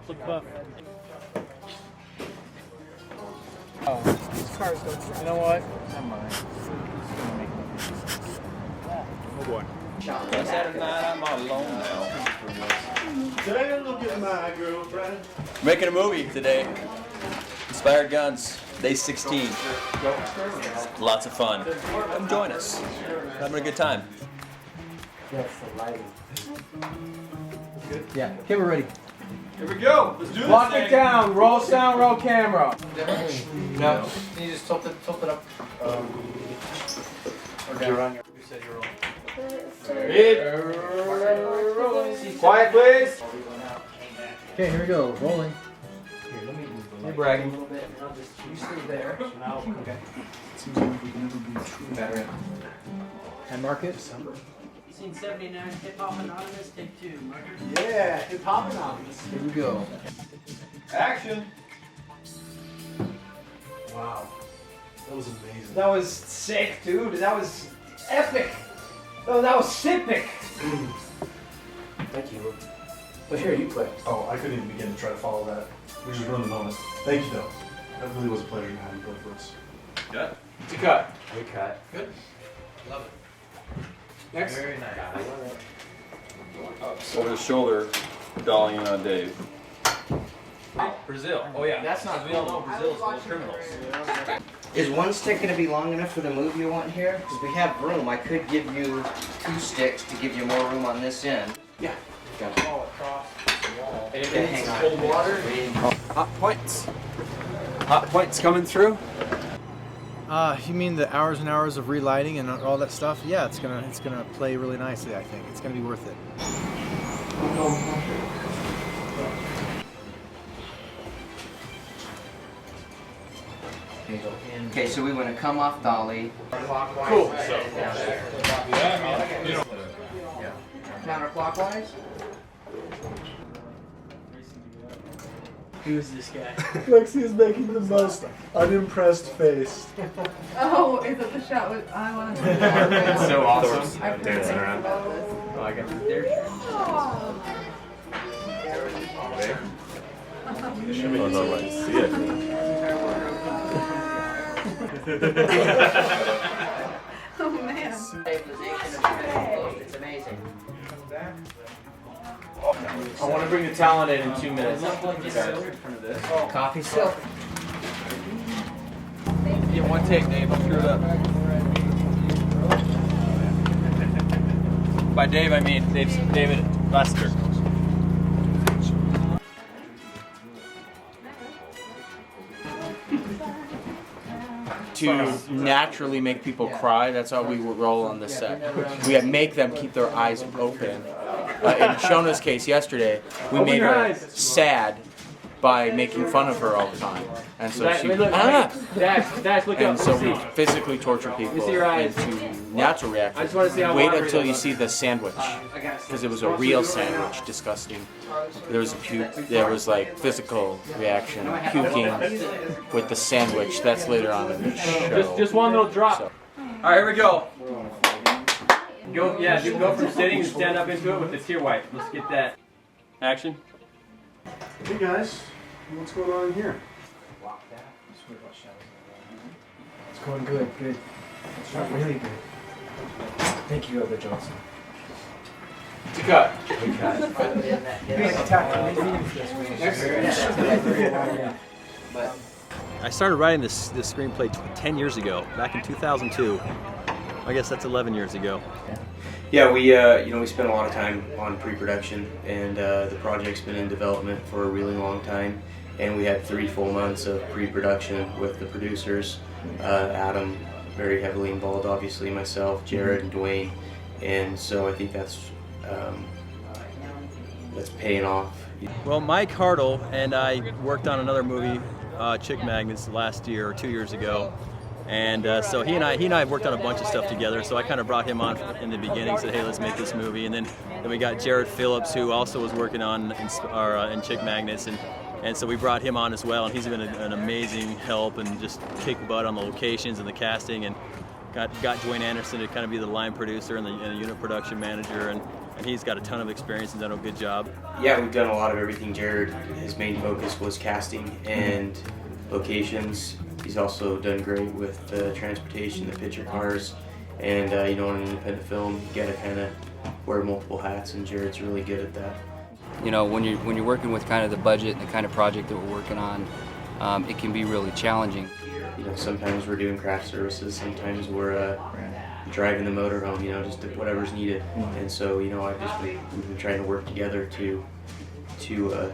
Look buff. Oh, these cars don't. You know what? Never mind. Oh boy. Saturday night, I'm all alone now. Today look at my girlfriend. Making a movie today. Inspired Guns, day 16. Lots of fun. Come join us. Having a good time. That's the lighting. Yeah. Okay, we're ready. Here we go. Let's do this. Lock it down. Roll sound. Roll camera. No, you just tilt it up. Or down. You said you're rolling. Quiet, please. Okay, here we go. Rolling. Here, let me move the light You're bragging. a little bit. And I'll just you stay there. Okay. Seems like we can never be true. Better. And mark it. Scene 79, Hip Hop Anonymous, take 2. Marker. Yeah, Hip Hop Anonymous. Here we go. Action. Wow. That was amazing. That was sick, dude. That was epic. Oh, that was sipic. Thank you. But here, you play. Oh, I couldn't even begin to try to follow that. We just ruined the moment. Thank you, though. That really was a pleasure to have you play for us. Good. It's a cut. We cut. Good. Love it. Next. Very nice. Over the shoulder, dolling in on Dave. Brazil. Oh yeah. That's not we all know Brazil's full of criminals. Is one stick going to be long enough for the move you want here? Because we have room. I could give you 2 sticks to give you more room on this end. Yeah. Got it. All across the wall. Okay, hang on. Cold water. Hot points. Hot points coming through. You mean the hours and hours of relighting and all that stuff? Yeah, it's gonna play really nicely. I think it's gonna be worth it. Okay, so we want to come off dolly. Cool. Counterclockwise. Who is this guy? Lexi is making the most unimpressed face. Oh, is it the shot with I want to It's so awesome. I've dancing around about this. Oh, I got it there. Oh man. It's amazing. I want to bring the talent in 2 minutes. Coffee silk. Get one take, Dave. I'll screw it up. By Dave, I mean David Lester. To naturally make people cry, that's how we roll on the set. We make them keep their eyes open. In Shona's case yesterday, we made her sad by making fun of her all the time, and so she Dash, look and up. so we physically torture people see your eyes. into natural reactions. I just want to see how Wait watery until that you was. see the sandwich, because it was a real sandwich. Disgusting. There was there was like physical reaction, puking with the sandwich. That's later on in the show. Just one little drop. So. All right, here we go. Go from sitting and stand up into it with the tear wipe. Let's get that. Action. Hey guys, what's going on here? It's going good. Good. It's not really good. Thank you, Elder Johnson. It's a cut. I started writing this screenplay 10 years ago, back in 2002. I guess that's 11 years ago. Yeah, we spent a lot of time on pre-production, and the project's been in development for a really long time. And we had 3 full months of pre-production with the producers. Adam, very heavily involved, obviously, myself, Jared, and Dwayne. And so I think that's paying off. Well, Mike Hartle and I worked on another movie, Chick Magnets, last year or 2 years ago. And so he and I have worked on a bunch of stuff together. So I kind of brought him on in the beginning, said, hey, let's make this movie. And then we got Jared Phillips, who also was working on in Chick Magnets, and so we brought him on as well. And he's been an amazing help and just kicked butt on the locations and the casting. And got Dwayne Anderson to kind of be the line producer and the unit production manager. and he's got a ton of experience and done a good job. Yeah, we've done a lot of everything. Jared, his main focus was casting and locations. He's also done great with the transportation, the picture cars, and you know, in an independent film, you gotta kind of wear multiple hats, and Jared's really good at that. You know, when you're working with kind of the budget and the kind of project that we're working on, it can be really challenging. You know, sometimes we're doing craft services, sometimes we're driving the motorhome, you know, just whatever's needed. And so, you know, we've been trying to work together to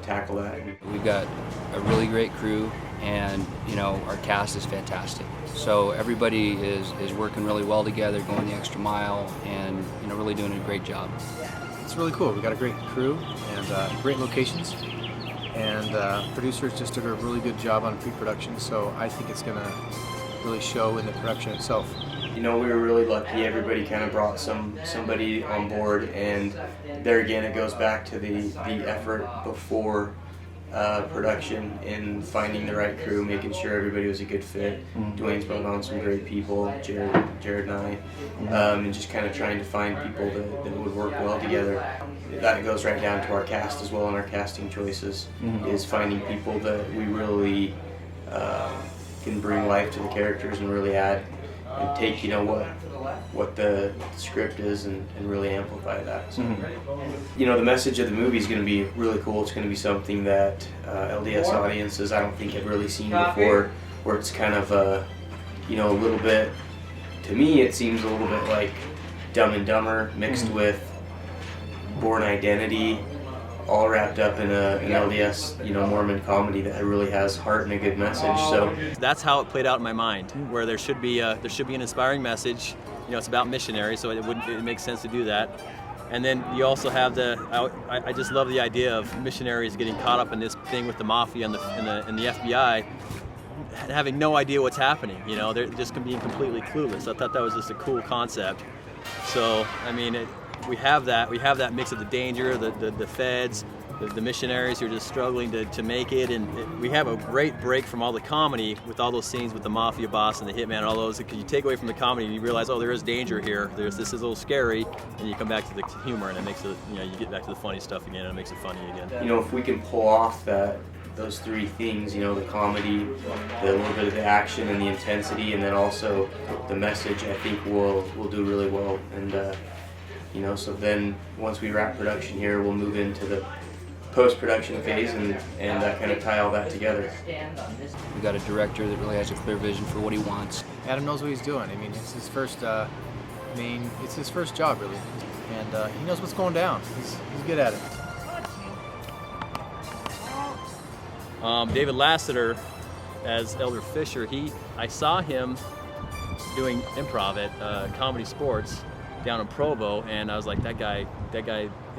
tackle that. We've got a really great crew, and you know, our cast is fantastic. So everybody is working really well together, going the extra mile, and you know, really doing a great job. It's really cool. We got a great crew and great locations, and producers just did a really good job on pre-production. So I think it's going to really show in the production itself. You know, we were really lucky. Everybody kind of brought somebody on board, and there again, it goes back to the effort before production in finding the right crew, making sure everybody was a good fit. Dwayne's brought on some great people, Jared and I, and just kind of trying to find people that would work well together. That goes right down to our cast as well, and our casting choices is finding people that we really can bring life to the characters and really add and take, you know, what the script is and really amplify that. So, you know, the message of the movie is going to be really cool. It's going to be something that LDS audiences, I don't think, have really seen before, where it's kind of, you know, a little bit, to me it seems a little bit like Dumb and Dumber mixed with Born Identity, all wrapped up in an LDS, you know, Mormon comedy that really has heart and a good message. So that's how it played out in my mind, where there should be an inspiring message. You know, it's about missionaries, so it makes sense to do that. And then you also have I just love the idea of missionaries getting caught up in this thing with the mafia and the FBI, having no idea what's happening. You know, they're just being completely clueless. I thought that was just a cool concept. So I mean, we have that mix of the danger, the feds, the missionaries who are just struggling to make it, and we have a great break from all the comedy with all those scenes with the mafia boss and the hitman and all those, because you take away from the comedy and you realize, oh, there is danger here, this is a little scary, and you come back to the humor, and it makes it, you know, you get back to the funny stuff again, and it makes it funny again. You know, if we can pull off those three things, you know, the comedy, the little bit of the action and the intensity, and then also the message, I think we'll do really well. And you know, so then once we wrap production here, we'll move into the post-production phase and kind of tie all that together. We've got a director that really has a clear vision for what he wants. Adam knows what he's doing. I mean, it's his first it's his first job really, and he knows what's going down. He's good at it. David Lasseter as Elder Fisher, I saw him doing improv at Comedy Sports down in Provo, and I was like, that guy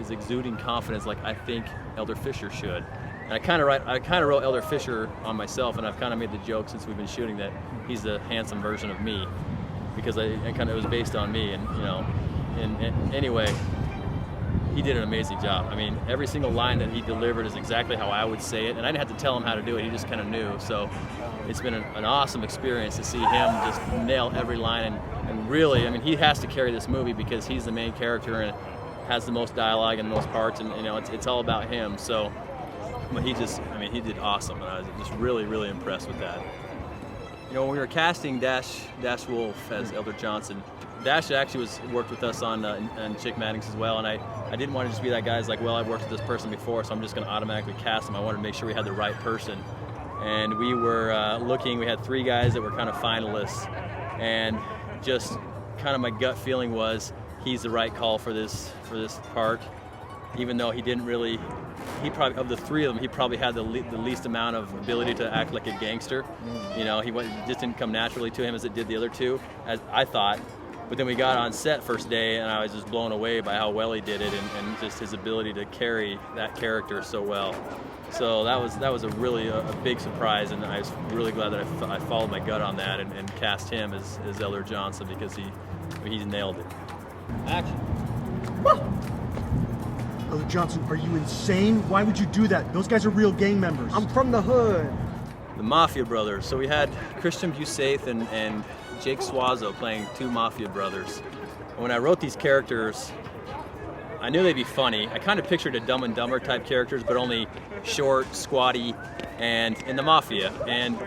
is exuding confidence like I think Elder Fisher should. And I kind of wrote Elder Fisher on myself, and I've kind of made the joke since we've been shooting that he's the handsome version of me, because it was based on me, and you know, and anyway, he did an amazing job. I mean, every single line that he delivered is exactly how I would say it, and I didn't have to tell him how to do it. He just kind of knew. So it's been an awesome experience to see him just nail every line, and really, I mean, he has to carry this movie because he's the main character and has the most dialogue and the most parts, and you know, it's all about him. So, but he did awesome, and I was just really, really impressed with that. You know, when we were casting Dash Wolf as Elder Johnson, Dash actually worked with us on Chick Maddox as well, and I didn't want to just be that guy who's like, well, I've worked with this person before, so I'm just going to automatically cast him. I wanted to make sure we had the right person. And we were looking, we had 3 guys that were kind of finalists, and just kind of my gut feeling was he's the right call for this part, even though he didn't really, of the 3 of them, he probably had the least amount of ability to act like a gangster. You know, it just didn't come naturally to him as it did the other 2, as I thought. But then we got on set first day, and I was just blown away by how well he did it, and just his ability to carry that character so well. So that was a really a big surprise, and I was really glad that I followed my gut on that and cast him as Elder Johnson, because he nailed it. Action. Elder Johnson, are you insane? Why would you do that? Those guys are real gang members. I'm from the hood. The Mafia Brothers. So we had Christian Busaith and Jake Suazo playing 2 Mafia brothers. And when I wrote these characters, I knew they'd be funny. I kind of pictured a Dumb and Dumber type characters, but only short, squatty, and in the mafia. And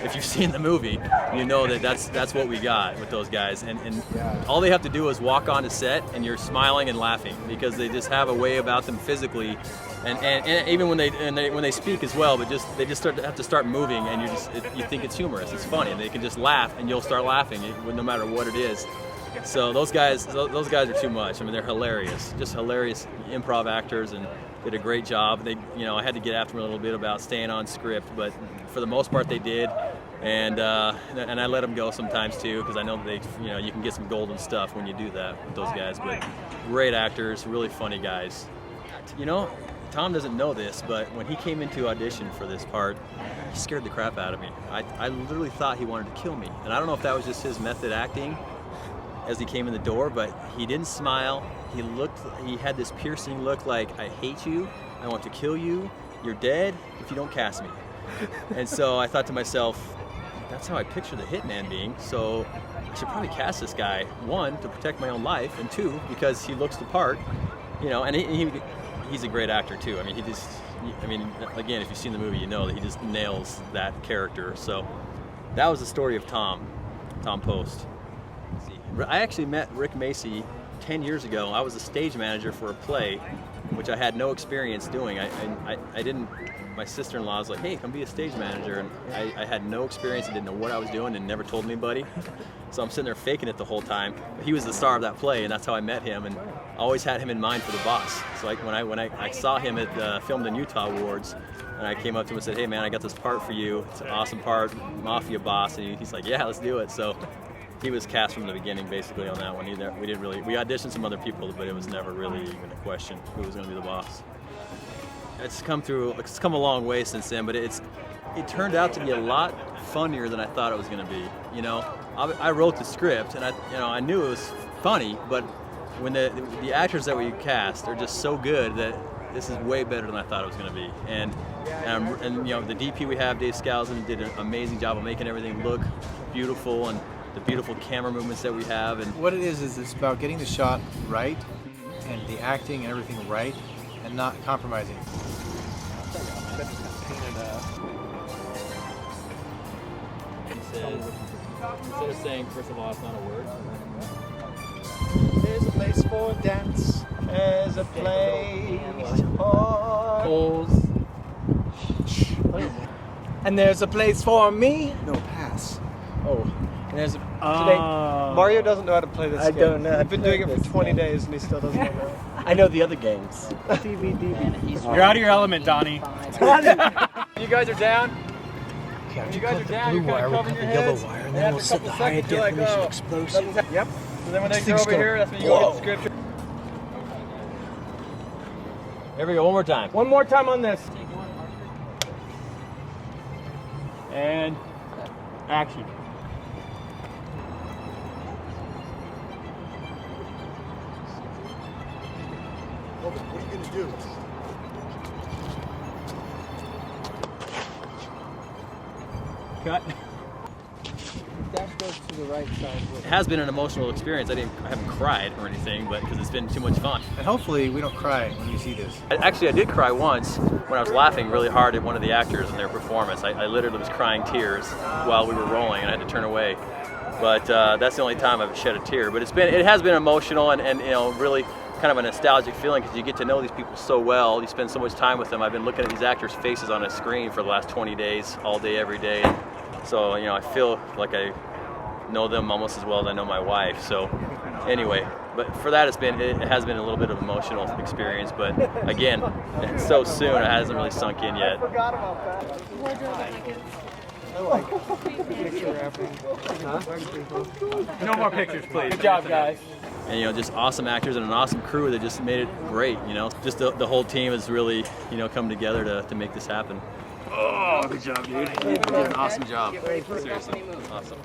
if you've seen the movie, you know that that's what we got with those guys. And all they have to do is walk onto set, and you're smiling and laughing because they just have a way about them physically, and even when they speak as well. But they just have to start moving, and you think it's humorous, it's funny, and they can just laugh, and you'll start laughing no matter what it is. So those guys are too much. I mean, they're hilarious, just hilarious improv actors, and did a great job. I had to get after them a little bit about staying on script, but for the most part they did, and I let them go sometimes too, because I know that you can get some golden stuff when you do that with those guys. But great actors, really funny guys. Tom doesn't know this, but when he came into audition for this part, he scared the crap out of me. I literally thought he wanted to kill me, and I don't know if that was just his method acting as he came in the door, but he didn't smile. He had this piercing look like, I hate you, I want to kill you, you're dead if you don't cast me. And so I thought to myself, that's how I picture the hitman being, so I should probably cast this guy, one, to protect my own life, and two, because he looks the part, and he's a great actor too. I mean, again, if you've seen the movie, you know that he just nails that character. So that was the story of Tom Post. I actually met Rick Macy 10 years ago. I was a stage manager for a play, which I had no experience doing. I didn't. My sister-in-law was like, "Hey, come be a stage manager," and I had no experience. I didn't know what I was doing, and never told anybody. So I'm sitting there faking it the whole time. But he was the star of that play, and that's how I met him. And I always had him in mind for the boss. So like when I saw him at the Filmed in Utah Awards, and I came up to him and said, "Hey man, I got this part for you. It's an awesome part, mafia boss." And he's like, "Yeah, let's do it." So he was cast from the beginning, basically, on that one. We auditioned some other people, but it was never really even a question who was going to be the boss. It's come a long way since then, but it turned out to be a lot funnier than I thought it was going to be. I wrote the script, and I knew it was funny, but when the actors that we cast are just so good that this is way better than I thought it was going to be. And the DP we have, Dave Skousen, did an amazing job of making everything look beautiful, and the beautiful camera movements that we have. And what it is it's about getting the shot right, and the acting and everything right, and not compromising. Instead of saying, first of all, it's not a word. There's a place for a dance. There's a place for Holes. And there's a place for me. No, pass. Oh. And there's today, Mario doesn't know how to play this game. I don't know. I've been doing it for 20 days and he still doesn't know. I know the other games. You're out of your element, Donnie. You guys are down. You guys are down. You're kind of covering your heads. Wire, and And then after we'll a set couple the high seconds, you're like, definition oh. explosive. Yep. So then when they go Thing's over gonna here, that's when you go get the script. Here we go, one more time. One more time on this. And action. What are you gonna do? Cut. Dash goes to the right side. It has been an emotional experience. I haven't cried or anything, but because it's been too much fun. And hopefully we don't cry when we see this. Actually, I did cry once when I was laughing really hard at one of the actors in their performance. I literally was crying tears while we were rolling, and I had to turn away. But that's the only time I've shed a tear. But it has been emotional and really kind of a nostalgic feeling, because you get to know these people so well. You spend so much time with them. I've been looking at these actors' faces on a screen for the last 20 days, all day, every day. So I feel like I know them almost as well as I know my wife. So anyway, but for that it has been a little bit of an emotional experience. But again, it's so soon, it hasn't really sunk in yet. No more pictures, please. Good job, guys. And just awesome actors and an awesome crew that just made it great. Just the whole team has really come together to make this happen. Oh, good job, dude. You did an awesome job. Seriously, awesome.